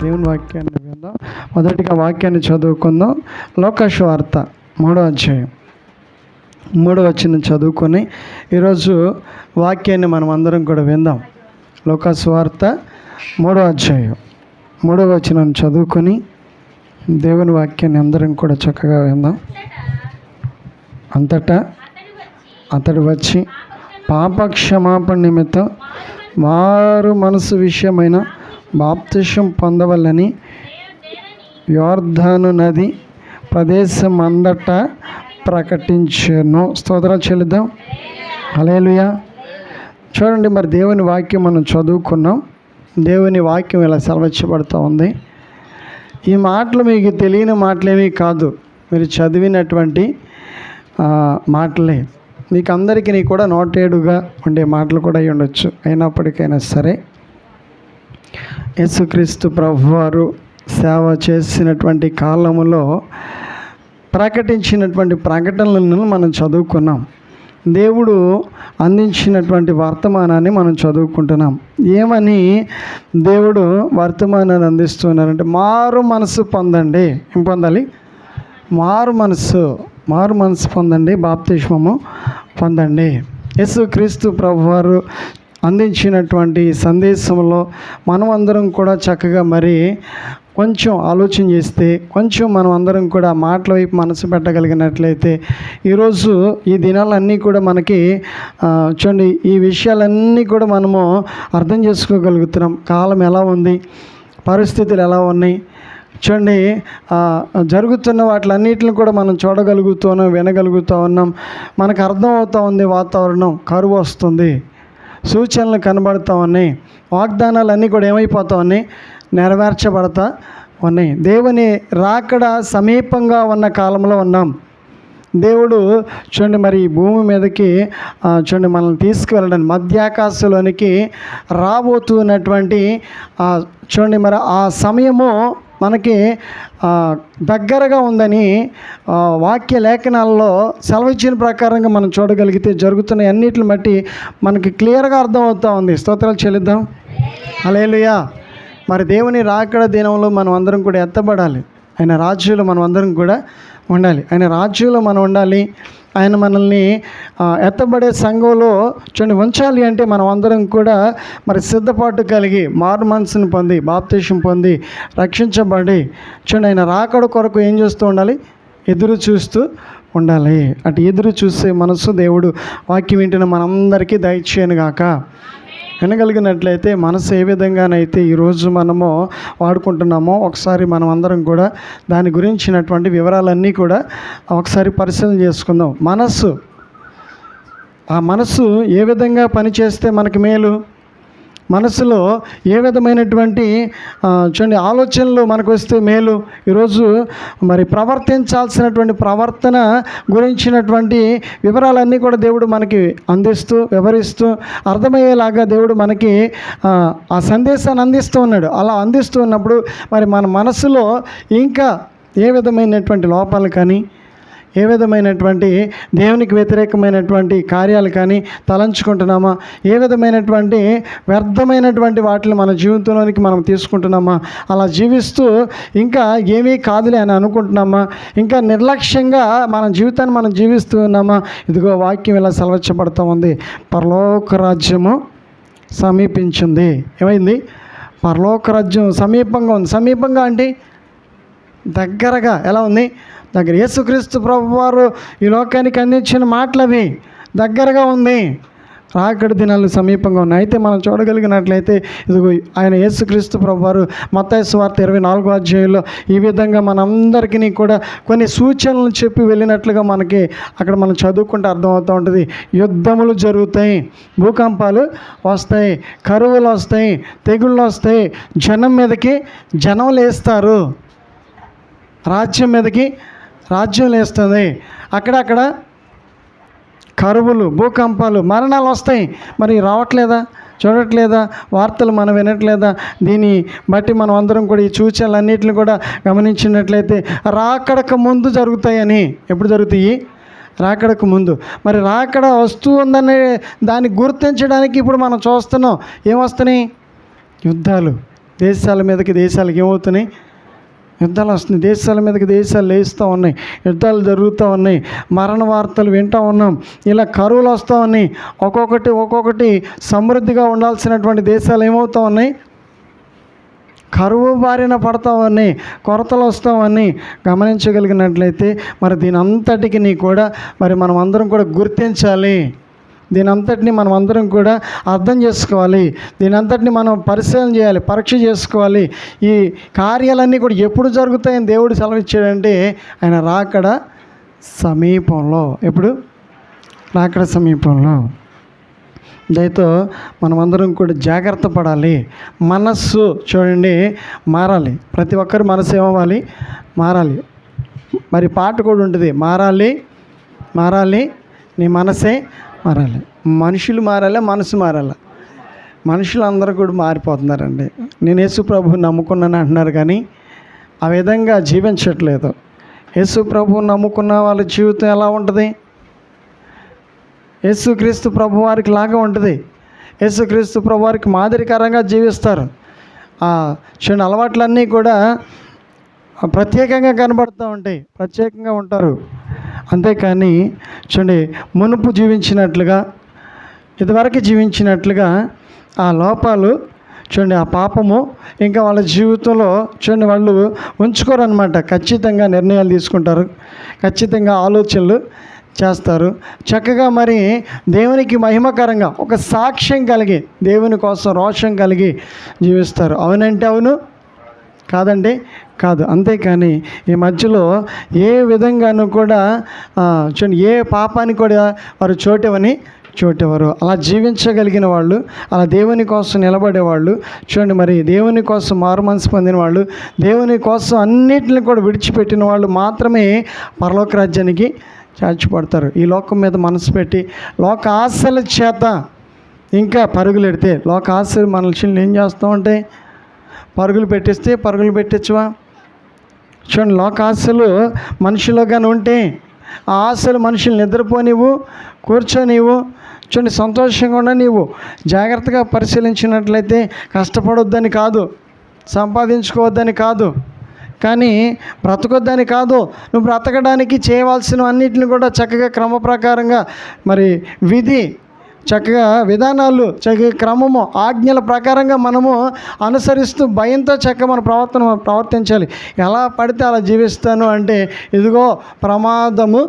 దేవుని వాక్యాన్ని విందాం. మొదటిగా వాక్యాన్ని చదువుకుందాం. లోకసువార్త 3వ అధ్యాయం 3వ వచనం చదువుకొని ఈరోజు వాక్యాన్ని మనం అందరం కూడా విందాం. లోకసువార్త 3వ అధ్యాయం 3వ వచనం చదువుకొని దేవుని వాక్యాన్ని అందరం కూడా చక్కగా విందాం. అంతటా అతడు వచ్చి పాపక్షమాపణ నిమిత్తం వారు మనసు విషయమైన బాప్తిసం పొందవలని యోర్దాను నది ప్రదేశం అంతటా ప్రకటించాను. స్తోత్రాలు చెల్లిద్దాం. హల్లెలూయా. చూడండి, మరి దేవుని వాక్యం మనం చదువుకున్నాం. దేవుని వాక్యం ఇలా సెలవిచ్చబడుతూ ఉంది. ఈ మాటలు మీకు తెలియని మాటలేమీ కాదు, మీరు చదివినటువంటి మాటలే. మీకు అందరికీ కూడా నోటేడుగా ఉండే మాటలు కూడా అయి ఉండొచ్చు. అయినప్పటికైనా సరే యేసుక్రీస్తు ప్రభువారు సేవ చేసినటువంటి కాలములో ప్రకటించినటువంటి ప్రకటనలను మనం చదువుకున్నాం. దేవుడు అందించినటువంటి వర్తమానాన్ని మనం చదువుకుంటున్నాం. ఏమని దేవుడు వర్తమానాన్ని అందిస్తున్నారంటే, మారు మనసు పొందండి. ఏం పొందాలి? మారు మనసు పొందండి, బాప్తిస్మము పొందండి. యేసుక్రీస్తు ప్రభువారు అందించినటువంటి సందేశంలో మనం అందరం కూడా చక్కగా మరి కొంచెం ఆలోచన చేస్తే, కొంచెం మనం అందరం కూడా మాటల వైపు మనసు పెట్టగలిగినట్లయితే ఈరోజు ఈ దినాలన్నీ కూడా మనకి చూడండి, ఈ విషయాలన్నీ కూడా మనము అర్థం చేసుకోగలుగుతున్నాం. కాలం ఎలా ఉంది, పరిస్థితులు ఎలా ఉన్నాయి, చూడండి, జరుగుతున్న వాటిలన్నిటిని కూడా మనం చూడగలుగుతున్నాం, వినగలుగుతూ ఉన్నాం. మనకు అర్థం అవుతూ ఉంది. వాతావరణం కరువు వస్తుంది, సూచనలు కనబడుతూ ఉన్నాయి, వాగ్దానాలన్నీ కూడా ఏమైపోతూ ఉన్నాయి, నెరవేర్చబడతా ఉన్నాయి. దేవుని రాకడ సమీపంగా ఉన్న కాలంలో ఉన్నాం. దేవుడు చూడండి మరి ఈ భూమి మీదకి చూడండి మనల్ని తీసుకువెళ్ళడానికి మధ్యాకాశంలోనికి రాబోతున్నటువంటి చూడండి మరి ఆ సమయము మనకి దగ్గరగా ఉందని వాక్య లేఖనాల్లో సెలవిచ్చిన ప్రకారంగా మనం చూడగలిగితే జరుగుతున్న అన్నిటిని బట్టి మనకి క్లియర్గా అర్థమవుతూ ఉంది. స్తోత్రాలు చెల్లిద్దాం. హల్లెలూయా. మరి దేవుని రాకడ దినంలో మనం అందరం కూడా ఎత్తబడాలి. ఆయన రాజ్యంలో మనం అందరం కూడా ఉండాలి. ఆయన రాజ్యంలో మనం ఉండాలి. ఆయన మనల్ని ఎత్తబడే సంఘంలో చూడండి ఉంచాలి అంటే మనం అందరం కూడా మరి సిద్ధపాటు కలిగి మారు మనసును పొంది బాప్తిసం పొంది రక్షించబడి చూడండి ఆయన రాకడ కొరకు ఏం చేస్తూ ఉండాలి? ఎదురు చూస్తూ ఉండాలి. అటు ఎదురు చూసే మనసు దేవుడు వాక్యం వింటున్న మనందరికీ దయచేయను గాక. వినగలిగినట్లయితే మనసు ఏ విధంగానైతే ఈరోజు మనము వాడుకుంటున్నామో ఒకసారి మనం అందరం కూడా దాని గురించినటువంటి వివరాలన్నీ కూడా ఒకసారి పరిశీలన చేసుకుందాం. ఆ మనసు ఏ విధంగా పనిచేస్తే మనకి మేలు, మనసులో ఏ విధమైనటువంటి చూడండి ఆలోచనలు మనకు వస్తే మేలు, ఈరోజు మరి ప్రవర్తించాల్సినటువంటి ప్రవర్తన గురించినటువంటి వివరాలన్నీ కూడా దేవుడు మనకి అందిస్తూ వివరిస్తూ అర్థమయ్యేలాగా దేవుడు మనకి ఆ సందేశాన్ని అందిస్తూ ఉన్నాడు. అలా అందిస్తూ ఉన్నప్పుడు మరి మన మనసులో ఇంకా ఏ విధమైనటువంటి లోపాలు కానీ, ఏ విధమైనటువంటి దేవునికి వ్యతిరేకమైనటువంటి కార్యాలు కానీ తలంచుకుంటున్నామా, ఏ విధమైనటువంటి వ్యర్థమైనటువంటి వాటిని మన జీవితంలోనికి మనం తీసుకుంటున్నామా, అలా జీవిస్తూ ఇంకా ఏమీ కాదులే అని అనుకుంటున్నామా, ఇంకా నిర్లక్ష్యంగా మన జీవితాన్ని మనం జీవిస్తూ ఉన్నామా? ఇదిగో వాక్యం ఇలా సెలవిచ్చబడుతూ ఉంది. పరలోక రాజ్యము సమీపించింది. ఏమైంది? పరలోక రాజ్యం సమీపంగా ఉంది. సమీపంగా అంటే దగ్గరగా. ఎలా ఉంది? దగ్గర. యేసుక్రీస్తు ప్రభువారు ఈ లోకానికి అందించిన మాటలు అవి దగ్గరగా ఉంది. రాకడ దినాలు సమీపంగా ఉన్నాయి. అయితే మనం చూడగలిగినట్లయితే ఇదిగో ఆయన యేసుక్రీస్తు ప్రభువారు మత్తయి సువార్త 24వ అధ్యాయంలో ఈ విధంగా మనందరికీ కూడా కొన్ని సూచనలు చెప్పి వెళ్ళినట్లుగా మనకి అక్కడ మనం చదువుకుంటే అర్థమవుతూ ఉంటుంది. యుద్ధములు జరుగుతాయి, భూకంపాలు వస్తాయి, కరువులు వస్తాయి, తెగుళ్ళు వస్తాయి, జనం మీదకి జనం లేస్తారు, రాజ్యం మీదకి రాజ్యం లేస్తుంది, అక్కడక్కడ కరువులు, భూకంపాలు, మరణాలు వస్తాయి. మరి రావట్లేదా? చూడట్లేదా? వార్తలు మనం వినట్లేదా? దీన్ని బట్టి మనం అందరం కూడా ఈ సూచనలన్నింటిని కూడా గమనించినట్లయితే రాకడకు ముందు జరుగుతాయని. ఎప్పుడు జరుగుతాయి? రాకడకు ముందు. మరి రాకడ వస్తూ ఉందనే దాన్ని గుర్తించడానికి ఇప్పుడు మనం చూస్తున్నాం. ఏమొస్తున్నాయి? యుద్ధాలు, దేశాల మీదకి దేశాలకు ఏమవుతున్నాయి? యుద్ధాలు వస్తున్నాయి. దేశాల మీదకి దేశాలు లేస్తూ ఉన్నాయి, యుద్ధాలు జరుగుతూ ఉన్నాయి, మరణ వార్తలు వింటూ ఉన్నాం. ఇలా కరువులు వస్తూ ఉన్నాయి. ఒక్కొక్కటి సమృద్ధిగా ఉండాల్సినటువంటి దేశాలు ఏమవుతూ ఉన్నాయి? కరువు బారిన పడతా ఉన్నాయి, కొరతలు వస్తామని గమనించగలిగినట్లయితే మరి దీని అంతటికి కూడా మరి మనం అందరం కూడా గుర్తించాలి. దీని అంతటిని మనం అందరం కూడా అర్థం చేసుకోవాలి. దీని అంతటిని మనం పరిశీలన చేయాలి, పరీక్ష చేసుకోవాలి. ఈ కార్యాలన్నీ కూడా ఎప్పుడు జరుగుతాయని దేవుడు సెలవిచ్చాడంటే ఆయన రాకడ సమీపంలో. ఎప్పుడు? రాకడ సమీపంలో. దయతో మనమందరం కూడా జాగ్రత్త పడాలి. మనస్సు చూడండి మారాలి. ప్రతి ఒక్కరు మనసు ఏమవ్వాలి? మారాలి. మరి పాట కూడా ఉంటుంది, మారాలి నీ మనసే మారాలి. మనుషులు మారాలి, మనసు మారాలి. మనుషులు అందరూ కూడా మారిపోతున్నారండి. నేను యేసు ప్రభువుని నమ్ముకున్నాను అంటున్నారు, కానీ ఆ విధంగా జీవించట్లేదు. యేసు ప్రభువుని నమ్ముకున్న వాళ్ళ జీవితం ఎలా ఉంటుంది? యేసుక్రీస్తు ప్రభు వారికి లాగా ఉంటుంది. యేసుక్రీస్తు ప్రభు వారికి మాదిరికరంగా జీవిస్తారు. చిన్న అలవాట్లన్నీ కూడా ప్రత్యేకంగా కనబడుతూ ఉంటాయి, ప్రత్యేకంగా ఉంటారు. అంతేకాని చూడండి మునుపు జీవించినట్లుగా, ఇదివరకు జీవించినట్లుగా ఆ లోపాలు చూడండి, ఆ పాపము ఇంకా వాళ్ళ జీవితంలో చూడండి వాళ్ళు ఉంచుకోరనమాట. ఖచ్చితంగా నిర్ణయాలు తీసుకుంటారు, ఖచ్చితంగా ఆలోచనలు చేస్తారు. చక్కగా మరి దేవునికి మహిమకరంగా ఒక సాక్ష్యం కలిగి, దేవుని కోసం రోషం కలిగి జీవిస్తారు. అవునంటే అవును, కాదండి కాదు. అంతేకాని ఈ మధ్యలో ఏ విధంగానూ కూడా చూడండి ఏ పాపానికి కూడా వారు చోటెవరు. అలా జీవించగలిగిన వాళ్ళు, అలా దేవుని కోసం నిలబడేవాళ్ళు చూడండి, మరి దేవుని కోసం మారు మనసు పొందిన వాళ్ళు, దేవుని కోసం అన్నిటిని కూడా విడిచిపెట్టిన వాళ్ళు మాత్రమే పరలోక రాజ్యానికి చాచిపడతారు. ఈ లోకం మీద మనసు పెట్టి లోక ఆశల చేత ఇంకా పరుగులెడితే, లోక ఆశలు మనుషుల్ని ఏం చేస్తామంటే పరుగులు పెట్టించవా? చూడండి, లోక ఆశలు మనుషులో కానీ ఉంటే ఆ ఆశలు మనుషులు నిద్రపోనివ్వు, కూర్చోనివ్వు. చూడండి, సంతోషంగా ఉండ నీవు జాగ్రత్తగా పరిశీలించినట్లయితే కష్టపడొద్దని కాదు, సంపాదించుకోవద్దని కాదు, కానీ బ్రతకొద్దని కాదు. నువ్వు బ్రతకడానికి చేయవలసిన అన్నిటిని కూడా చక్కగా క్రమ ప్రకారంగా మరి చక్కగా విధానాలు, చక్కగా క్రమము, ఆజ్ఞల ప్రకారంగా మనము అనుసరిస్తూ భయంతో చక్కగా మన ప్రవర్తించాలి. ఎలా పడితే అలా జీవిస్తాను అంటే ఇదిగో ప్రమాదము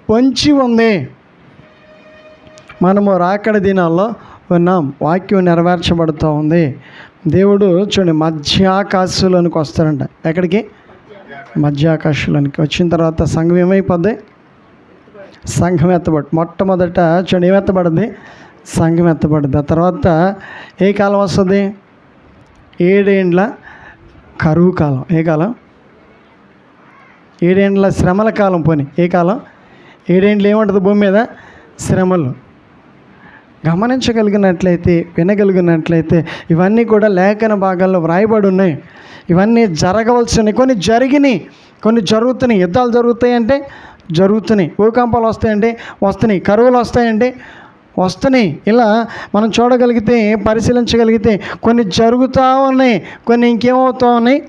పొంచి ఉంది. మనము రాకడ దినాల్లో ఉన్నాం, వాక్యం నెరవేర్చబడుతూ ఉంది. దేవుడు చూడండి మధ్యాకాశంలోనికి వస్తారంట. ఎక్కడికి? మధ్యాకాశంలోనికి వచ్చిన తర్వాత సంఘం ఏమైపోద్ది? సంఘం ఎత్తబడి మొట్టమొదట చూడండి ఏమెత్తబడింది? సంఘం ఎత్తబడింది. ఆ తర్వాత ఏ కాలం వస్తుంది? 7 ఏండ్ల కరువు కాలం. ఏ కాలం? 7 ఏండ్ల శ్రమల కాలం. పోని ఏ కాలం? 7 ఏండ్లు ఏముంటుంది భూమి మీద? శ్రమలు. గమనించగలిగినట్లయితే, వినగలిగినట్లయితే ఇవన్నీ కూడా లేఖన భాగాల్లో వ్రాయబడి ఉన్నాయి. ఇవన్నీ జరగవలసినవి. కొన్ని జరిగినాయి, కొన్ని జరుగుతున్నాయి. యుద్ధాలు జరుగుతాయంటే జరుగుతున్నాయి, భూకంపాలు వస్తాయంటే వస్తున్నాయి, కరువులు వస్తాయంటే వస్తున్నాయి. ఇలా మనం చూడగలిగితే, పరిశీలించగలిగితే కొన్ని జరుగుతూ ఉన్నాయి, కొన్ని ఇంకేమవుతూ ఉన్నాయి,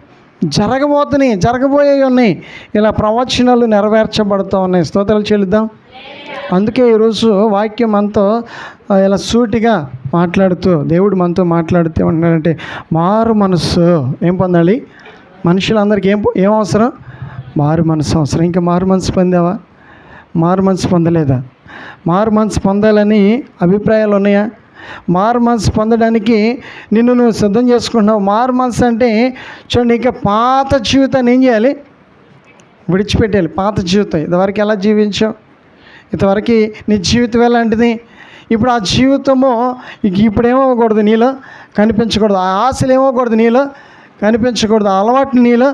జరగబోయేవి ఉన్నాయి. ఇలా ప్రవచనాలు నెరవేర్చబడుతూ ఉన్నాయి. స్తోత్రాలు చెల్లిద్దాం. అందుకే ఈరోజు వాక్యం మనతో ఇలా సూటిగా మాట్లాడుతూ, దేవుడు మనతో మాట్లాడుతూ ఏమంటున్నాడంటే మారు మనస్సు ఏం పొందాలి? మనుషులందరికీ ఏం అవసరం? మారు మనసు అవసరం. ఇంకా మారు మనసు పొందావా? మారు మనసు పొందలేదా? మారు మనసు పొందాలని అభిప్రాయాలు ఉన్నాయా? మారు మనసు పొందడానికి నువ్వు సిద్ధం చేసుకుంటున్నావు. మారు మనసు అంటే చూడండి, ఇంకా పాత జీవితాన్ని ఏం చేయాలి? విడిచిపెట్టాలి. పాత జీవితం ఇదివరకు ఎలా జీవించావు? ఇంతవరకు నీ జీవితం ఎలాంటిది? ఇప్పుడు ఆ జీవితము ఇప్పుడు ఏమవ్వకూడదు, నీలో కనిపించకూడదు. ఆ ఆశలు ఏమవ్వకూడదు, నీలో కనిపించకూడదు. ఆ అలవాటు నీలో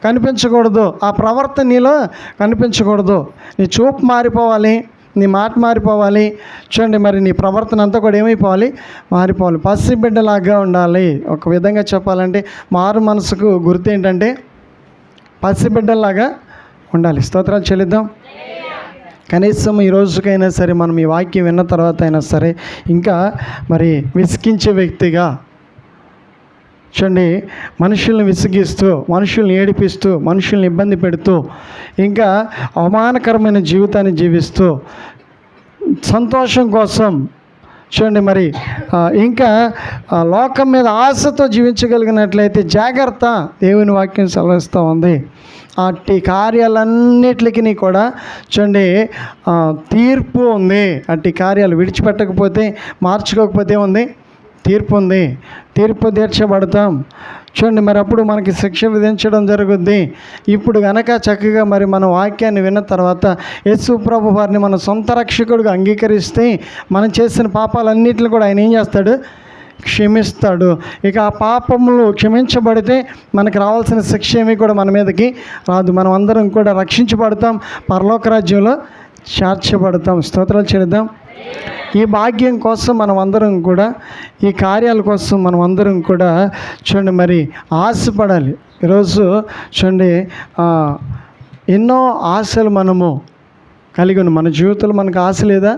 కనిపించకూడదు. ఆ ప్రవర్తన నీలో కనిపించకూడదు. నీ చూపు మారిపోవాలి, నీ మాట మారిపోవాలి. చూడండి, మరి నీ ప్రవర్తన అంతా కూడా ఏమైపోవాలి? మారిపోవాలి. పసిబిడ్డలాగా ఉండాలి. ఒక విధంగా చెప్పాలంటే మారు మనసుకు గుర్తు ఏంటంటే పసిబిడ్డలాగా ఉండాలి. స్తోత్రాలు చెల్లిద్దాం. కనీసం ఈ రోజుకైనా సరే మనం ఈ వాక్యం విన్న తర్వాత అయినా సరే ఇంకా మరి విసిగించే వ్యక్తిగా చూడండి, మనుషుల్ని విసిగిస్తూ, మనుషుల్ని ఏడిపిస్తూ, మనుషుల్ని ఇబ్బంది పెడుతూ, ఇంకా అవమానకరమైన జీవితాన్ని జీవిస్తూ సంతోషం కోసం చూడండి మరి ఇంకా లోకం మీద ఆశతో జీవించగలిగినట్లయితే జాగ్రత్త, దేవుని వాక్యం సెలవిస్తూ ఉంది. అట్టి కార్యాలన్నిటికీ కూడా చూడండి తీర్పు ఉంది. అట్టి కార్యాలు విడిచిపెట్టకపోతే, మార్చుకోకపోతే ఉంది, తీర్పు ఉంది. తీర్పు తీర్చబడతాం. చూడండి మరి అప్పుడు మనకి శిక్ష విధించడం జరుగుద్ది. ఇప్పుడు గనక చక్కగా మరి మన వాక్యాన్ని విన్న తర్వాత యేసు ప్రభు వారిని మన సొంత రక్షకుడిగా అంగీకరిస్తే మనం చేసిన పాపాలన్నిటిని కూడా ఆయన ఏం చేస్తాడు? క్షమిస్తాడు. ఇక ఆ పాపములు క్షమించబడితే మనకు రావాల్సిన శిక్ష ఏమీ కూడా మన మీదకి రాదు. మనం అందరం కూడా రక్షించబడతాం, పరలోక రాజ్యంలో చేర్చబడతాం. స్తోత్రాలు చేద్దాం. ఈ భాగ్యం కోసం మనం అందరం కూడా, ఈ కార్యాల కోసం మనం అందరం కూడా చూడండి మరి ఆశపడాలి. ఈరోజు చూడండి ఎన్నో ఆశలు మనము కలిగి ఉన్నాం. మన జీవితంలో మనకు ఆశ లేదా?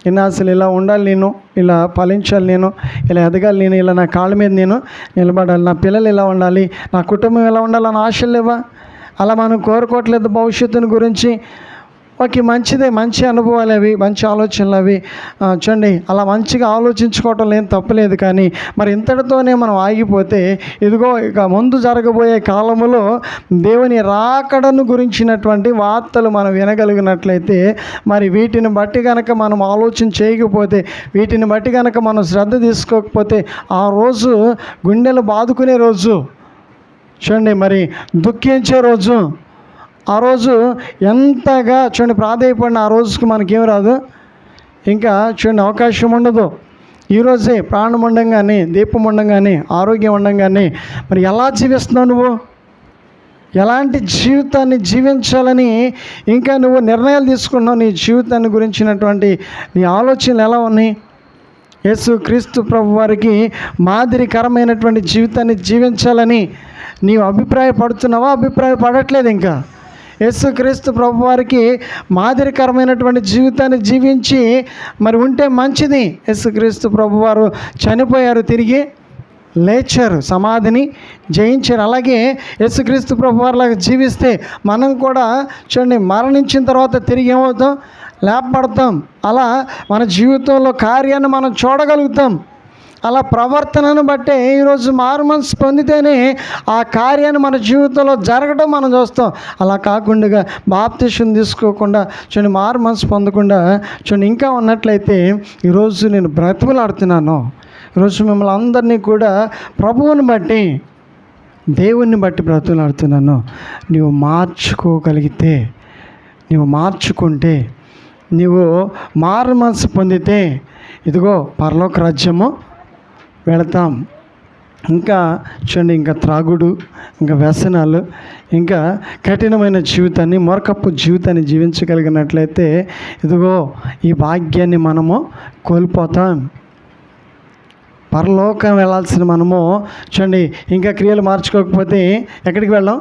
ఎన్ని ఆశలు, ఇలా ఉండాలి నేను, ఇలా ఫలించాలి నేను, ఇలా ఎదగాలి నేను, ఇలా నా కాళ్ళ మీద నేను నిలబడాలి, నా పిల్లలు ఇలా ఉండాలి, నా కుటుంబం ఎలా ఉండాలి అని ఆశలు లేవా? అలా మనం కోరుకోవట్లేదు భవిష్యత్తుని గురించి. ఓకే, మంచిదే, మంచి అనుభవాలు అవి, మంచి ఆలోచనలు అవి. చూడండి అలా మంచిగా ఆలోచించుకోవటం ఏం తప్పలేదు. కానీ మరి ఇంతటితోనే మనం ఆగిపోతే ఇదిగో ఇక ముందు జరగబోయే కాలంలో దేవుని రాకడను గురించినటువంటి వార్తలు మనం వినగలిగినట్లయితే, మరి వీటిని బట్టి కనుక మనం ఆలోచన చేయకపోతే, వీటిని బట్టి కనుక మనం శ్రద్ధ తీసుకోకపోతే, ఆ రోజు గుండెలు బాదుకునే రోజు, చూడండి మరి దుఃఖించే రోజు, ఆ రోజు ఎంతగా చూడండి ప్రాధేయపడిన ఆ రోజుకి మనకేం రాదు, ఇంకా చూడండి అవకాశం ఉండదు. ఈరోజే ప్రాణం ఉండంగానే, దీపం ఉండంగానే, ఆరోగ్యం ఉండంగానే మరి ఎలా జీవిస్తున్నావు నువ్వు? ఎలాంటి జీవితాన్ని జీవించాలని ఇంకా నువ్వు నిర్ణయాలు తీసుకున్నావు? నీ జీవితాన్ని గురించినటువంటి నీ ఆలోచనలు ఎలా ఉన్నాయి? యేసు క్రీస్తు ప్రభు వారికి మాదిరికరమైనటువంటి జీవితాన్ని జీవించాలని నీవు అభిప్రాయపడుతున్నావా? అభిప్రాయపడట్లేదు. ఇంకా యేసుక్రీస్తు ప్రభు వారికి మాదిరికరమైనటువంటి జీవితాన్ని జీవించి మరి ఉంటే మంచిది. యేసుక్రీస్తు ప్రభు వారు చనిపోయారు, తిరిగి లేచారు, సమాధిని జయించారు. అలాగే యేసుక్రీస్తు ప్రభు వారిలాగా జీవిస్తే మనం కూడా చూడండి మరణించిన తర్వాత తిరిగి ఏమవుతాం? లేపబడతాం. అలా మన జీవితంలో కార్యాన్ని మనం చూడగలుగుతాం. అలా ప్రవర్తనను బట్టే ఈరోజు మారుమనసు పొందితేనే ఆ కార్యాన్ని మన జీవితంలో జరగడం మనం చూస్తాం. అలా కాకుండా బాప్తిసం తీసుకోకుండా చూడండి మారుమనసు పొందకుండా చూడండి ఇంకా ఉన్నట్లయితే ఈరోజు నేను బ్రతిమలాడుతున్నాను. ఈరోజు మిమ్మల్ని అందరినీ కూడా ప్రభువుని బట్టి, దేవుణ్ణి బట్టి బ్రతిమలాడుతున్నాను. నీవు మార్చుకోగలిగితే, నీవు మార్చుకుంటే, నీవు మారుమనసు పొందితే ఇదిగో పరలోక రాజ్యము వెళతాం. ఇంకా చూడండి ఇంకా త్రాగుడు, ఇంకా వ్యసనాలు, ఇంకా కఠినమైన జీవితాన్ని, మూర్ఖపు జీవితాన్ని జీవించగలిగినట్లయితే ఇదిగో ఈ భాగ్యాన్ని మనము కోల్పోతాం. పరలోకం వెళ్ళాల్సిన మనము చూడండి ఇంకా క్రియలు మార్చుకోకపోతే ఎక్కడికి వెళ్ళాం?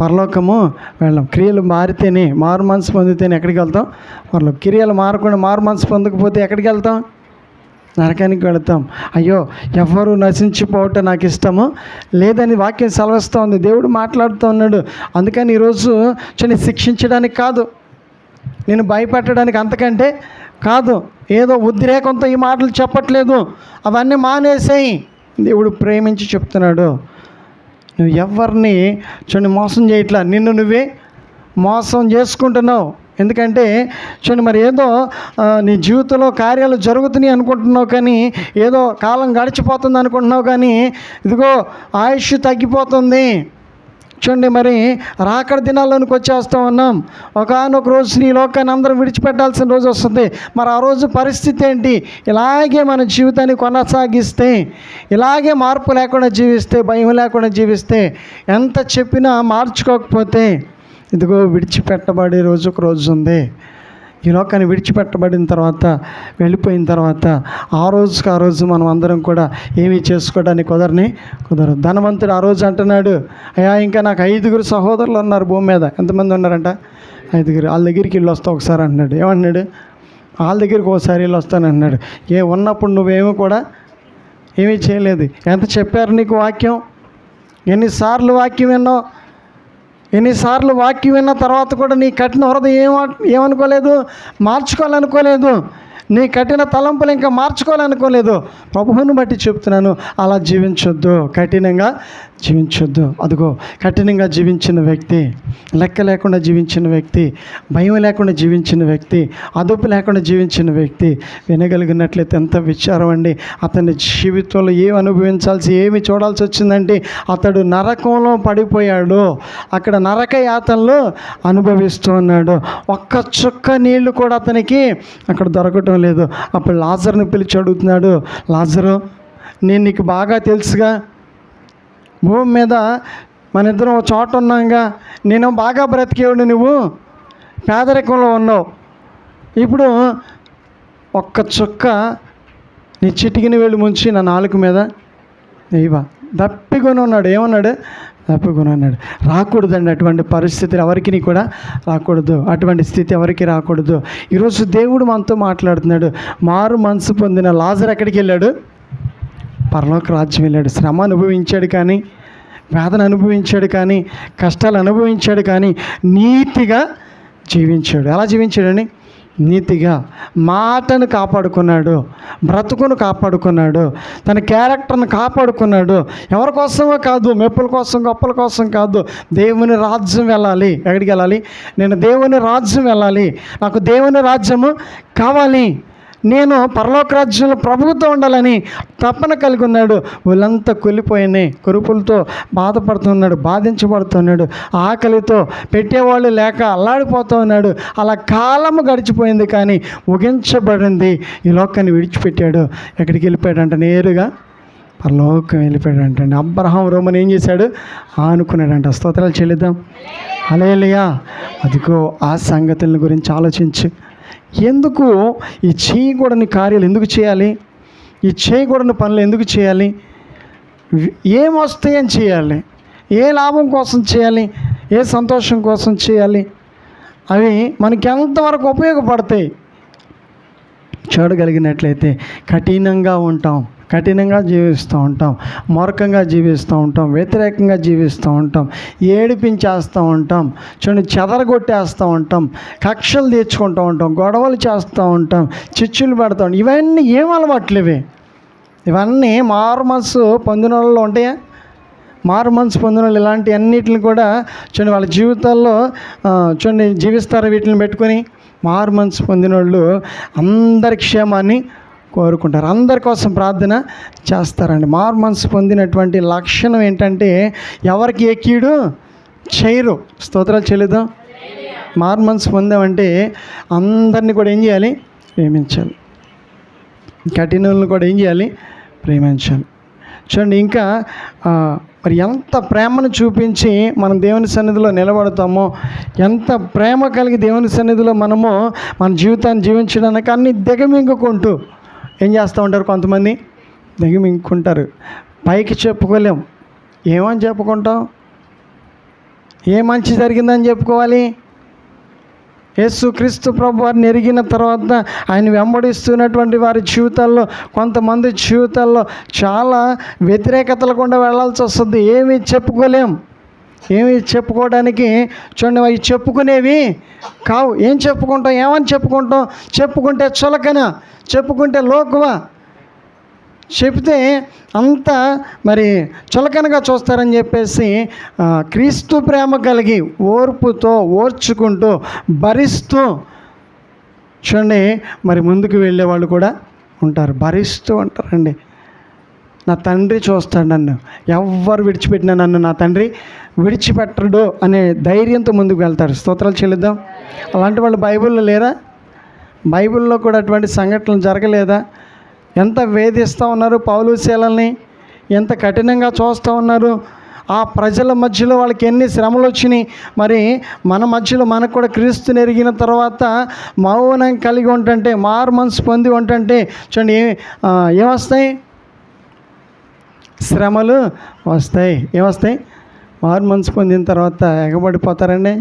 పరలోకము వెళ్ళాం. క్రియలు మారితేనే, మారు మనసు పొందితేనే ఎక్కడికి వెళ్తాం? పరలోకం. క్రియలు మారకుండా మారు మనసు పొందకపోతే ఎక్కడికి వెళ్తాం? నరకానికి వెళతాం. అయ్యో ఎవరు నశించిపోవటం నాకు ఇష్టము లేదని వాక్యం సెలవిస్తూ ఉంది. దేవుడు మాట్లాడుతూ ఉన్నాడు. అందుకని ఈరోజు చూడండి శిక్షించడానికి కాదు, నేను భయపెట్టడానికి అంతకంటే కాదు, ఏదో ఉద్రేకంతో ఈ మాటలు చెప్పట్లేదు. అవన్నీ మానేసేయి. దేవుడు ప్రేమించి చెప్తున్నాడు. నువ్వు ఎవరిని చూడండి మోసం చేయట్లా, నిన్ను నువ్వే మోసం చేసుకుంటున్నావు. ఎందుకంటే చూడండి మరి ఏదో నీ జీవితంలో కార్యాలు జరుగుతున్నాయి అనుకుంటున్నావు, కానీ ఏదో కాలం గడిచిపోతుంది అనుకుంటున్నావు, కానీ ఇదిగో ఆయుష్ తగ్గిపోతుంది. చూడండి మరి రాకడ దినాల్లోనికి వచ్చేస్తూ ఉన్నాం. ఒకానొక రోజు నీ లోకాన్ని అందరం విడిచిపెట్టాల్సిన రోజు వస్తుంది. మరి ఆ రోజు పరిస్థితి ఏంటి? ఇలాగే మన జీవితాన్ని కొనసాగిస్తే, ఇలాగే మార్పు లేకుండా జీవిస్తే, భయం లేకుండా జీవిస్తే, ఎంత చెప్పినా మార్చుకోకపోతే ఇదిగో విడిచిపెట్టబడే రోజు ఒక రోజు ఉంది. ఈ లోకాన్ని విడిచిపెట్టబడిన తర్వాత, వెళ్ళిపోయిన తర్వాత ఆ రోజుకి ఆ రోజు మనం అందరం కూడా ఏమీ చేసుకోవడానికి కుదరదు. ధనవంతుడు ఆ రోజు అంటున్నాడు, అయ్యా ఇంకా నాకు 5 సహోదరులు ఉన్నారు భూమి మీద. ఎంతమంది ఉన్నారంట? 5. వాళ్ళ దగ్గరికి వెళ్ళి వస్తా ఒకసారి అంటున్నాడు. ఏమన్నాడు? వాళ్ళ దగ్గరికి ఒకసారి వెళ్ళి వస్తాను అన్నాడు. ఉన్నప్పుడు నువ్వేమీ కూడా ఏమీ చేయలేదు. ఎంత చెప్పారు నీకు వాక్యం? ఎన్నిసార్లు వాక్యం విన్నావు? ఎన్నిసార్లు వాక్యం విన్న తర్వాత కూడా నీ కఠిన హృదయం ఏమనుకోలేదు? మార్చుకోవాలనుకోలేదు. నీ కఠిన తలంపులు ఇంకా మార్చుకోవాలనుకోలేదు. ప్రభువుని బట్టి చెప్తున్నాను, అలా జీవించొద్దు, కఠినంగా జీవించొద్దు. అదిగో కఠినంగా జీవించిన వ్యక్తి, లెక్క లేకుండా జీవించిన వ్యక్తి, భయం లేకుండా జీవించిన వ్యక్తి, అదుపు లేకుండా జీవించిన వ్యక్తి వినగలిగినట్లయితే ఎంత విచారం అండి. అతని జీవితంలో ఏమి చూడాల్సి వచ్చిందంటే అతడు నరకంలో పడిపోయాడు. అక్కడ నరక యాతనలు అనుభవిస్తూ ఉన్నాడు. ఒక్క చుక్క నీళ్లు కూడా అతనికి అక్కడ దొరకటం లేదు. అప్పుడు లాజరుని పిలిచి అడుగుతున్నాడు, లాజరు, నేను నీకు బాగా తెలుసుగా, భూమి మీద మన ఇద్దరం ఒక చోట ఉన్నాంగా, నేను బాగా బ్రతికేవాడు, నువ్వు పేదరికంలో ఉన్నావు. ఇప్పుడు ఒక్క చుక్క నీ చిటికిన వేళ్ళు ముంచి నా నాలుక మీద ఇవా దప్పికొని ఉన్నాడు. ఏమన్నాడు? దప్పికొని ఉన్నాడు. రాకూడదండి అటువంటి పరిస్థితులు ఎవరికి కూడా రాకూడదు. అటువంటి స్థితి ఎవరికి రాకూడదు. ఈరోజు దేవుడు మనతో మాట్లాడుతున్నాడు. మారు మనసు పొందిన లాజరు ఎక్కడికి వెళ్ళాడు? పరలోక రాజ్యం వెళ్ళాడు. శ్రమ అనుభవించాడు కానీ, వేదన అనుభవించాడు కానీ, కష్టాలు అనుభవించాడు కానీ నీతిగా జీవించాడు. ఎలా జీవించాడని? నీతిగా మాటను కాపాడుకున్నాడు, బ్రతుకును కాపాడుకున్నాడు, తన క్యారెక్టర్ను కాపాడుకున్నాడు. ఎవరి కోసమో కాదు, మెప్పుల కోసం గొప్పల కోసం కాదు. దేవుని రాజ్యం వెళ్ళాలి. ఎక్కడికి వెళ్ళాలి? నేను దేవుని రాజ్యం వెళ్ళాలి, నాకు దేవుని రాజ్యము కావాలి, నేను పరలోక రాజ్యంలో ప్రభువుతో ఉండాలని తపన కలిగి ఉన్నాడు. వాళ్ళంతా కూలిపోయినాయి, కురుపులతో బాధపడుతున్నాడు, బాధించబడుతున్నాడు, ఆకలితో పెట్టేవాళ్ళు లేక అల్లాడిపోతూ ఉన్నాడు. అలా కాలము గడిచిపోయింది కానీ ముగించబడింది. ఈ లోకాన్ని విడిచిపెట్టాడు. ఎక్కడికి వెళ్ళిపోయాడంట? నేరుగా పరలోకం వెళ్ళిపోయాడంటండి. అబ్రహాం రోమన్ ఏం చేశాడు? ఆనుకున్నాడంట. స్తోత్రాలు చెల్లిద్దాం. హల్లెలూయా. అదిగో ఆ సంగతుల గురించి ఆలోచించు. ఎందుకు ఈ చేయకూడని కార్యాలు ఎందుకు చేయాలి? ఈ చేయకూడని పనులు ఎందుకు చేయాలి? ఏమొస్తాయని చేయాలి? ఏ లాభం కోసం చేయాలి? ఏ సంతోషం కోసం చేయాలి? అవి మనకి ఎంతవరకు ఉపయోగపడతాయి? చూడగలిగినట్లయితే కఠినంగా ఉంటాం, కఠినంగా జీవిస్తూ ఉంటాం, మూర్ఖంగా జీవిస్తూ ఉంటాం, వ్యతిరేకంగా జీవిస్తూ ఉంటాం, ఏడిపించేస్తూ ఉంటాం, చూడండి చెదరగొట్టేస్తూ ఉంటాం, కక్షలు తీర్చుకుంటూ ఉంటాం, గొడవలు చేస్తూ ఉంటాం, చిచ్చులు పెడతా ఉంటాం. ఇవన్నీ ఏం అలవాట్లేవి? ఇవన్నీ మారు మనసు పొందిన వాళ్ళు ఉంటాయా? మారు మనసు పొందిన వాళ్ళు ఇలాంటి అన్నిటిని కూడా చూడండి వాళ్ళ జీవితాల్లో చూడండి జీవిస్తారు. వీటిని పెట్టుకొని మారు మనసు పొందిన వాళ్ళు అందరి క్షేమాన్ని కోరుకుంటారు, అందరి కోసం ప్రార్థన చేస్తారండి. మారు మనసు పొందినటువంటి లక్షణం ఏంటంటే ఎవరికి ఏ కీడు చేయరు. స్తోత్రాలు చెల్లిద్దాం. మారు మనసు పొందామంటే అందరినీ కూడా ఏం చేయాలి? ప్రేమించాలి. కఠినలను కూడా ఏం చేయాలి? ప్రేమించాలి. చూడండి ఇంకా మరి ఎంత ప్రేమను చూపించి మనం దేవుని సన్నిధిలో నిలబడతామో, ఎంత ప్రేమ కలిగి దేవుని సన్నిధిలో మనము మన జీవితాన్ని జీవించడానికి అన్ని దిగమింగుకుంటూ ఏం చేస్తూ ఉంటారు? కొంతమంది దిగమింగుకుంటారు. పైకి చెప్పుకోలేం. ఏమని చెప్పుకుంటాం? ఏ మంచి జరిగిందని చెప్పుకోవాలి? యేసు క్రీస్తు ప్రభు వారిని ఎరిగిన తర్వాత ఆయన వెంబడిస్తున్నటువంటి వారి జీవితాల్లో కొంతమంది జీవితాల్లో చాలా వ్యతిరేకతలు కూడా వెళ్ళాల్సి వస్తుంది. ఏమీ చెప్పుకోలేం. ఏమి చెప్పుకోవడానికి చూడండి అవి చెప్పుకునేవి కావు. ఏం చెప్పుకుంటాం? ఏమని చెప్పుకుంటాం? చెప్పుకుంటే చులకన, చెప్పుకుంటే లోకువా, చెప్తే అంతా మరి చులకనగా చూస్తారని చెప్పేసి క్రీస్తు ప్రేమ కలిగి ఓర్పుతో ఓర్చుకుంటూ భరిస్తూ చూడండి మరి ముందుకు వెళ్ళేవాళ్ళు కూడా ఉంటారు. భరిస్తూ ఉంటారండి. నా తండ్రి చూస్తాడు నన్ను, ఎవ్వరు విడిచిపెట్టినా నన్ను నా తండ్రి విడిచిపెట్టడు అనే ధైర్యంతో ముందుకు వెళ్తారు. స్తోత్రాలు చెల్లిద్దాం. అలాంటి వాళ్ళు బైబిల్లో లేరా? బైబిల్లో కూడా అటువంటి సంఘటనలు జరగలేదా? ఎంత వేధిస్తూ ఉన్నారు పౌలు శీలల్ని, ఎంత కఠినంగా చూస్తూ ఉన్నారు. ఆ ప్రజల మధ్యలో వాళ్ళకి ఎన్ని శ్రమలు వచ్చినాయి. మరి మన మధ్యలో మనకు కూడా క్రీస్తుని ఎరిగిన తర్వాత మౌనం కలిగి ఉంటుంటే, మారు మనసు పొంది ఉంటుంటే చూడండి ఏమొస్తాయి? శ్రమలు వస్తాయి. ఏమొస్తాయి? మారు మనసు పొందిన తర్వాత ఎగబడిపోతారండి.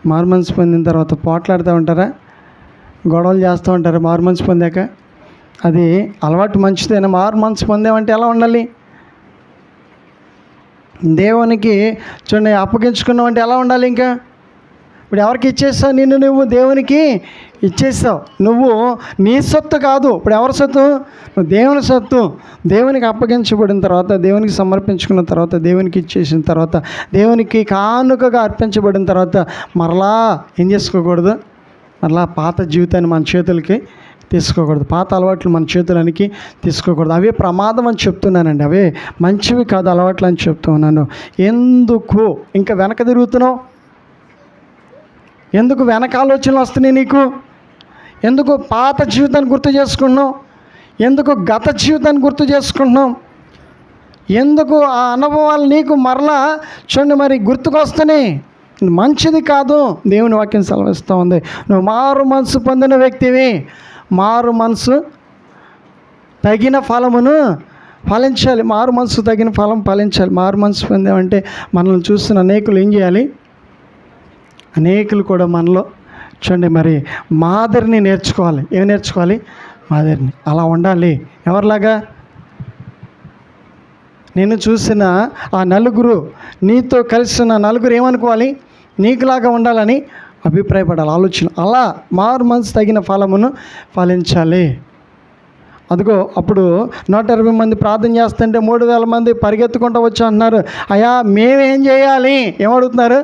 మారు మనసు పొందిన తర్వాత పోట్లాడుతూ ఉంటారా? గొడవలు చేస్తూ ఉంటారా? మారు మనసు పొందాక అది అలవాటు మంచిదైనా మారు మనసు పొందామంటే ఎలా ఉండాలి? దేవునికి చూడండి అప్పగించుకున్నావు అంటే ఎలా ఉండాలి? ఇంకా ఇప్పుడు ఎవరికి ఇచ్చేస్తావు? నువ్వు దేవునికి ఇచ్చేస్తావు. నువ్వు నీ సొత్తు కాదు. ఇప్పుడు ఎవరి సొత్తు? నువ్వు దేవుని సొత్తు. దేవునికి అప్పగించబడిన తర్వాత, దేవునికి సమర్పించుకున్న తర్వాత, దేవునికి ఇచ్చేసిన తర్వాత, దేవునికి కానుకగా అర్పించబడిన తర్వాత మరలా ఏం చేసుకోకూడదు? మరలా పాత జీవితాన్ని మన చేతులకి తీసుకోకూడదు. పాత అలవాట్లు మన చేతులనికి తీసుకోకూడదు. అవే ప్రమాదం అని చెప్తున్నానండి. అవే మంచివి కాదు అలవాట్లు అని చెప్తున్నాను. ఎందుకు ఇంకా వెనక తిరుగుతున్నావు? ఎందుకు వెనక ఆలోచనలు వస్తున్నాయి నీకు? ఎందుకు పాత జీవితాన్ని గుర్తు చేసుకుంటున్నావు? ఎందుకు గత జీవితాన్ని గుర్తు చేసుకుంటున్నావు? ఎందుకు ఆ అనుభవాలు నీకు మరలా చూడండి మరి గుర్తుకొస్తున్నాయి? మంచిది కాదు. దేవుని వాక్యం సెలవిస్తూ ఉంది. నువ్వు మారు మనసు పొందిన వ్యక్తివి. మారు మనసు తగిన ఫలమును ఫలించాలి. మారు మనసు తగిన ఫలం ఫలించాలి. మారు మనసు పొందామంటే మనల్ని చూస్తున్న అనేకులు ఏం చేయాలి? అనేకులు కూడా మనలో చూడండి మరి మాదిరిని నేర్చుకోవాలి. ఏమి నేర్చుకోవాలి? మాదిరిని. అలా ఉండాలి. ఎవరిలాగా? నేను చూసిన ఆ నలుగురు, నీతో కలిసిన నలుగురు ఏమనుకోవాలి? నీకులాగా ఉండాలని అభిప్రాయపడాలి, ఆలోచన. అలా మారు మనసు తగిన ఫలమును ఫలించాలి. అదిగో అప్పుడు 120 మంది ప్రార్థన చేస్తుంటే 3000 మంది పరిగెత్తుకుంటూ వచ్చి అంటున్నారు, అయ్యా మేమేం చేయాలి? ఏమడుగుతున్నారు?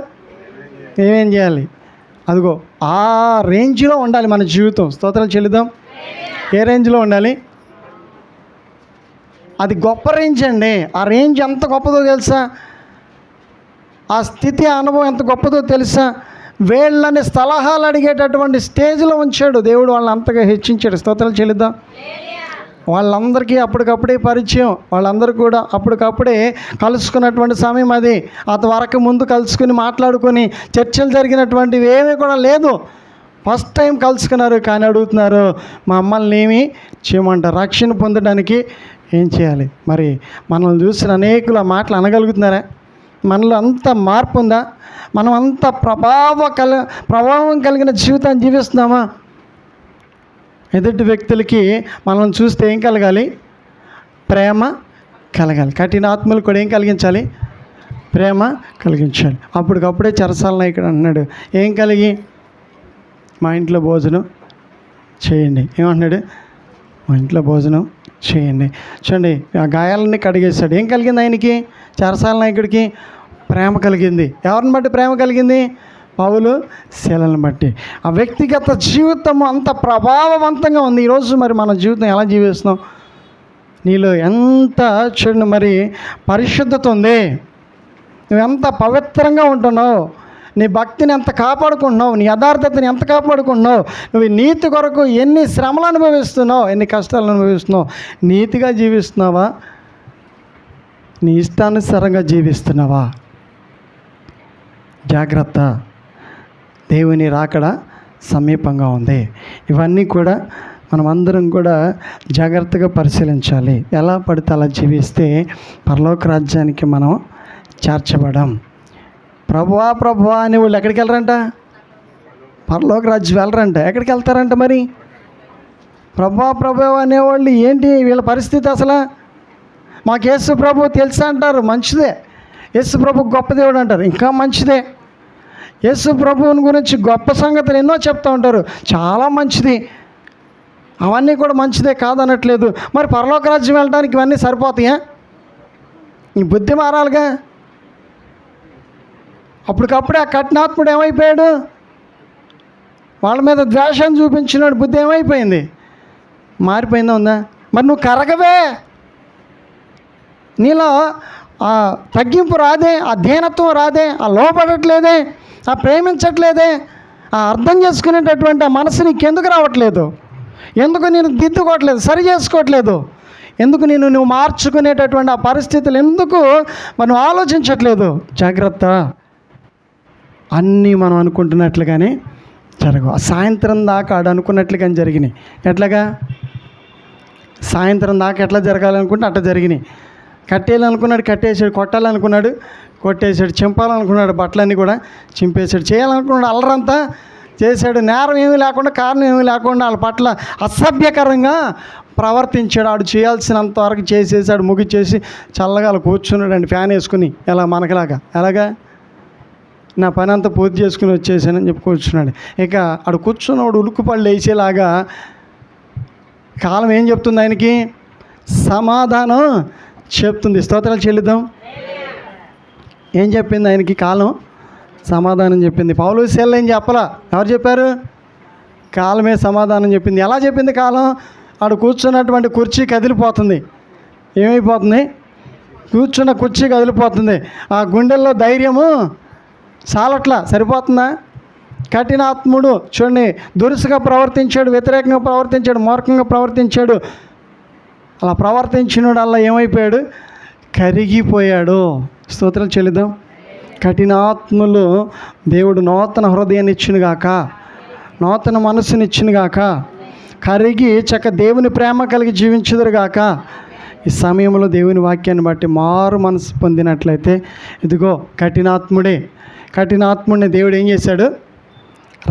మేమేం చేయాలి? అదిగో ఆ రేంజ్లో ఉండాలి మన జీవితం. స్తోత్రాలు చెల్లిద్దాం. ఏ రేంజ్లో ఉండాలి? అది గొప్ప రేంజ్ అండి. ఆ రేంజ్ ఎంత గొప్పదో తెలుసా? ఆ స్థితి, ఆ అనుభవం ఎంత గొప్పదో తెలుసా? వీళ్ళని సలహాలు అడిగేటటువంటి స్టేజ్లో ఉంచాడు దేవుడు. వాళ్ళని అంతగా హెచ్చించాడు. స్తోత్రాలు చెల్లిద్దాం. వాళ్ళందరికీ అప్పటికప్పుడే పరిచయం. వాళ్ళందరూ కూడా అప్పటికప్పుడే కలుసుకున్నటువంటి సమయం అది. వరకు ముందు కలుసుకుని మాట్లాడుకొని చర్చలు జరిగినటువంటివి ఏమీ కూడా లేదు. ఫస్ట్ టైం కలుసుకున్నారు. కానీ అడుగుతున్నారు, మా అమ్మల్ని ఏమి చేయమంటారు? రక్షణ పొందడానికి ఏం చేయాలి? మరి మనల్ని చూసిన అనేకులు ఆ మాటలు అనగలుగుతున్నారా? మనలో అంత మార్పు ఉందా? మనం అంత ప్రభావం కలిగిన జీవితాన్ని జీవిస్తున్నామా? ఎదుటి వ్యక్తులకి మనల్ని చూస్తే ఏం కలగాలి? ప్రేమ కలగాలి. కఠిన ఆత్మలు కూడా ఏం కలిగించాలి? ప్రేమ కలిగించాలి. అప్పటికప్పుడే చెరసాల ఇక్కడ అన్నాడు, ఏం కలిగి? మా ఇంట్లో భోజనం చేయండి. ఏమంటున్నాడు? మా ఇంట్లో భోజనం చేయండి. చూడండి ఆ గాయాలన్నీ కడిగేశాడు. ఏం కలిగింది ఆయనకి? చెరసాల నాయకుడికి ప్రేమ కలిగింది. ఎవరిని బట్టి ప్రేమ కలిగింది? పౌలు శీలను బట్టి. ఆ వ్యక్తిగత జీవితం అంత ప్రభావవంతంగా ఉంది. ఈరోజు మరి మన జీవితం ఎలా జీవిస్తున్నాం? నీలో ఎంత చూడండి మరి పరిశుద్ధత ఉంది. నువ్వు ఎంత పవిత్రంగా ఉంటున్నావు? నీ భక్తిని ఎంత కాపాడుకుంటున్నావు? నీ యథార్థతని ఎంత కాపాడుకుంటున్నావు? నువ్వు నీతి కొరకు ఎన్ని శ్రమలు అనుభవిస్తున్నావు? ఎన్ని కష్టాలు అనుభవిస్తున్నావు? నీతిగా జీవిస్తున్నావా? నీ ఇష్టానుసారంగా జీవిస్తున్నావా? జాగ్రత్త. దేవుని రాకడ సమీపంగా ఉంది. ఇవన్నీ కూడా మనం అందరం కూడా జాగ్రత్తగా పరిశీలించాలి. ఎలా పడితే అలా జీవిస్తే పరలోక రాజ్యానికి మనం చేర్చబడం. ప్రభువా ప్రభువా అని వాళ్ళు ఎక్కడికి వెళ్ళరంట? పరలోక రాజ్యం వెళ్ళరంట. ఎక్కడికి వెళ్తారంట మరి? ప్రభువా ప్రభువా అనేవాళ్ళు ఏంటి వీళ్ళ పరిస్థితి? అసలు మాకు యేసు ప్రభు తెలుసా అంటారు, మంచిదే. యేసు ప్రభు గొప్ప దేవుడు అంటారు, ఇంకా మంచిదే. యేసు ప్రభువుని గురించి గొప్ప సంగతులు ఎన్నో చెప్తూ ఉంటారు, చాలా మంచిది. అవన్నీ కూడా మంచిదే, కాదనట్లేదు. మరి పరలోక రాజ్యం వెళ్ళడానికి ఇవన్నీ సరిపోతాయా? ఈ బుద్ధి మారాలిగా. అప్పటికప్పుడే ఆ కఠినాత్ముడు ఏమైపోయాడు? వాళ్ళ మీద ద్వేషాన్ని చూపించినాడు. బుద్ధి ఏమైపోయింది? మారిపోయిందా? ఉందా? మరి నువ్వు కరగవే. నీలో ఆ తగ్గింపు రాదే, ఆ దీనత్వం రాదే, ఆ లోపడట్లేదే, ఆ ప్రేమించట్లేదే, ఆ అర్థం చేసుకునేటటువంటి ఆ మనసు నీకెందుకు రావట్లేదు? ఎందుకు నేను దిద్దుకోవట్లేదు, సరి చేసుకోవట్లేదు? ఎందుకు నువ్వు మార్చుకునేటటువంటి ఆ పరిస్థితులు ఎందుకు మనం ఆలోచించట్లేదు? జాగ్రత్త. అన్నీ మనం అనుకుంటున్నట్లుగానే జరగవు. సాయంత్రం దాకా ఆడు అనుకున్నట్లుగానే జరిగినాయి. ఎట్లాగా? సాయంత్రం దాకా ఎట్లా జరగాలనుకుంటే అట్లా జరిగినాయి. కట్టేయాలనుకున్నాడు, కట్టేసాడు. కొట్టాలనుకున్నాడు, కొట్టేసాడు. చింపాలనుకున్నాడు, బట్టలన్నీ కూడా చింపేశాడు. చేయాలనుకున్నాడు, అల్లరంతా చేశాడు. నేరం ఏమీ లేకుండా, కారణం ఏమీ లేకుండా వాళ్ళ పట్ల అసభ్యకరంగా ప్రవర్తించాడు. ఆడు చేయాల్సినంత వరకు చేసేసాడు. ముగిచేసి చల్లగా అలా కూర్చున్నాడండి ఫ్యాన్ వేసుకుని, ఎలా మనకలాగా. ఎలాగా నా పని అంతా పూర్తి చేసుకుని వచ్చేసానని చెప్పి కూర్చున్నాడు. ఇక ఆడు కూర్చున్నవాడు ఉలుకుపళ్ళు వేసేలాగా కాలం ఏం చెప్తుంది ఆయనకి? సమాధానం చెప్తుంది. స్తోత్రాలు చెల్లిద్దాం. ఏం చెప్పింది ఆయనకి కాలం? సమాధానం చెప్పింది. పౌలు శీలలు ఏం చెప్పలా, ఎవరు చెప్పారు? కాలమే సమాధానం చెప్పింది. ఎలా చెప్పింది కాలం? ఆడు కూర్చున్నటువంటి కుర్చీ కదిలిపోతుంది. ఏమైపోతుంది? కూర్చున్న కుర్చీ కదిలిపోతుంది. ఆ గుండెల్లో ధైర్యము చాలట్లా, సరిపోతుందా? కఠినాత్ముడు చూడండి, దురుసుగా ప్రవర్తించాడు, వ్యతిరేకంగా ప్రవర్తించాడు, మూర్ఖంగా ప్రవర్తించాడు. అలా ప్రవర్తించినోడు అలా ఏమైపోయాడు? కరిగిపోయాడు. స్తోత్రాలు చెల్లిద్దాం. కఠినాత్ములు దేవుడు నూతన హృదయాన్ని ఇచ్చినగాక, నూతన మనసుని ఇచ్చినగాక, కరిగి దేవుని ప్రేమ కలిగి జీవించుదురుగాక. ఈ సమయంలో దేవుని వాక్యాన్ని బట్టి మారు మనసు పొందినట్లయితే, ఇదిగో కఠినాత్ముడిని దేవుడు ఏం చేశాడు?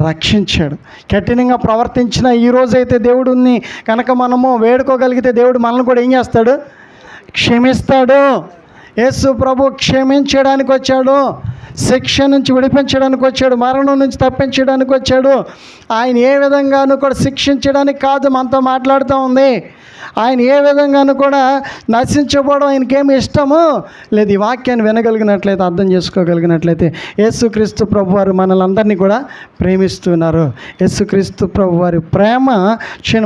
రక్షించాడు. కఠినంగా ప్రవర్తించిన ఈరోజైతే దేవుడిని కనుక మనము వేడుకోగలిగితే దేవుడు మనల్ని కూడా ఏం చేస్తాడు? క్షమిస్తాడు. యేసు ప్రభు క్షమించడానికి వచ్చాడు, శిక్ష నుంచి విడిపించడానికి వచ్చాడు, మరణం నుంచి తప్పించడానికి వచ్చాడు. ఆయన ఏ విధంగానూ కూడా శిక్షించడానికి కాదు మనతో మాట్లాడుతూ ఉంది. ఆయన ఏ విధంగానూ కూడా నశించబోవడం ఆయనకేమి ఇష్టము లేదు. ఈ వాక్యాన్ని వినగలిగినట్లయితే, అర్థం చేసుకోగలిగినట్లయితే, యేసుక్రీస్తు ప్రభు వారు మనల్ని అందరినీ కూడా ప్రేమిస్తున్నారు. యేసుక్రీస్తు ప్రభు వారి ప్రేమ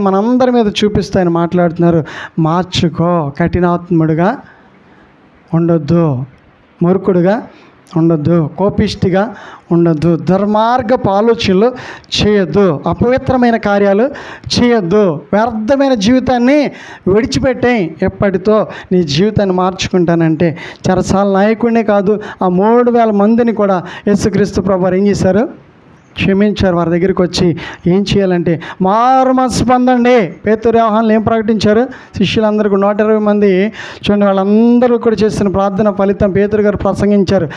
మనందరి మీద చూపిస్తూ ఆయన మాట్లాడుతున్నారు. మార్చుకో, కఠినాత్ముడుగా ఉండొద్దు, మూర్ఖుడుగా ఉండొద్దు, కోపిష్టిగా ఉండొద్దు, దుర్మార్గపు ఆలోచనలు చేయొద్దు, అపవిత్రమైన కార్యాలు చేయొద్దు, వ్యర్థమైన జీవితాన్ని విడిచిపెట్టాయి. ఎప్పటితో నీ జీవితాన్ని మార్చుకుంటానంటే, చెరసాల నాయకుడినే కాదు, ఆ 3000 మందిని కూడా యేసుక్రీస్తు ప్రభువారు ఏం చేశారు? క్షమించారు. వారి దగ్గరికి వచ్చి ఏం చేయాలంటే, మారు మనసు పొందండి. పేతురు, యోహానులు ఏం ప్రకటించారు? శిష్యులందరికీ 120 మంది చూడండి, వాళ్ళందరూ కూడా చేస్తున్న ప్రార్థన ఫలితం పేతురు గారు ప్రసంగించారు.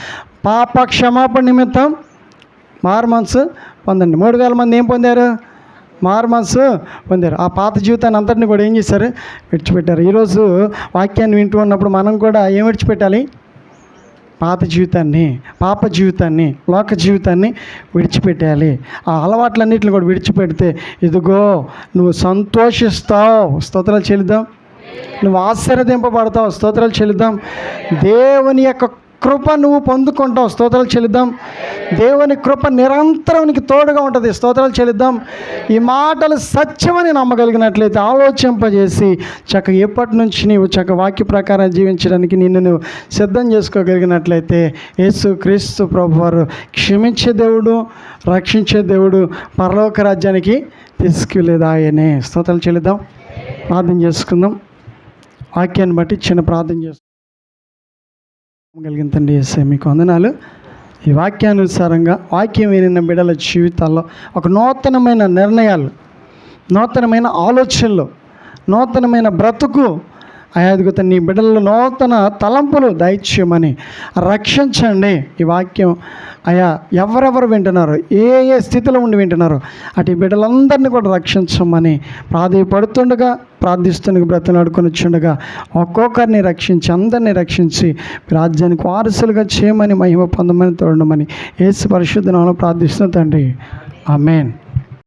పాప క్షమాపణ నిమిత్తం మారు మనసు పొందండి. 3000 మంది ఏం పొందారు? మారు మనసు పొందారు. ఆ పాత జీవితాన్ని అంతటిని కూడా ఏం చేశారు? విడిచిపెట్టారు. ఈరోజు వాక్యాన్ని వింటూ ఉన్నప్పుడు మనం కూడా ఏం విడిచిపెట్టాలి? పాత జీవితాన్ని, పాప జీవితాన్ని, లోక జీవితాన్ని విడిచిపెట్టాలి. ఆ అలవాట్లన్నింటిని కూడా విడిచిపెడితే, ఇదిగో నువ్వు సంతోషిస్తావు. స్తోత్రాలు చెల్లిద్దాం. నువ్వు ఆశీర్వదింపబడతావు. స్తోత్రాలు చెల్లిద్దాం. దేవుని యొక్క కృప నువ్వు పొందుకుంటావు. స్తోత్రాలు చెల్లిద్దాం. దేవుని కృప నిరంతరం నీకు తోడుగా ఉంటుంది. స్తోత్రాలు చెల్లిద్దాం. ఈ మాటలు సత్యమని నమ్మగలిగినట్లయితే, ఆలోచింపజేసి చక్కగా ఎప్పటి నుంచి నీవు చక్కగా వాక్య ప్రకారం జీవించడానికి నిన్ను సిద్ధం చేసుకోగలిగినట్లయితే, యేసుక్రీస్తు ప్రభువారు క్షమించే దేవుడు, రక్షించే దేవుడు, పరలోక రాజ్యానికి తీసుకెళ్ళేది ఆయనే. స్తోత్రాలు చెల్లిద్దాం. ప్రార్థన చేసుకుందాం. వాక్యాన్ని బట్టి చిన్న ప్రార్థన చేసుకుందాం. కలిగిన తండ్రి యేసయ్య, మీకు వందనాలు. ఈ వాక్యానుసారంగా వాక్యం వినిన బిడ్డల జీవితాల్లో ఒక నూతనమైన నిర్ణయాలు, నూతనమైన ఆలోచనలు, నూతనమైన బ్రతుకు అయాదిగత నీ బిడ్డల్లో నూతన తలంపులు దయచేయమని, రక్షించండి. ఈ వాక్యం అయా ఎవరెవరు వింటున్నారో, ఏ ఏ స్థితిలో ఉండి వింటున్నారో అటు బిడ్డలందరినీ కూడా రక్షించమని ప్రాధేయపడుతుండగా, ప్రార్థిస్తుండగా, బ్రతులాడుకొని వచ్చుండగా ఒక్కొక్కరిని రక్షించి, అందరినీ రక్షించి రాజ్యానికి వారసులుగా చేయమని, మహిమ పొందమని, తోడమని యేసు పరిశుద్ధ నామములో ప్రార్థిస్తున్న తండ్రి, ఆమేన్.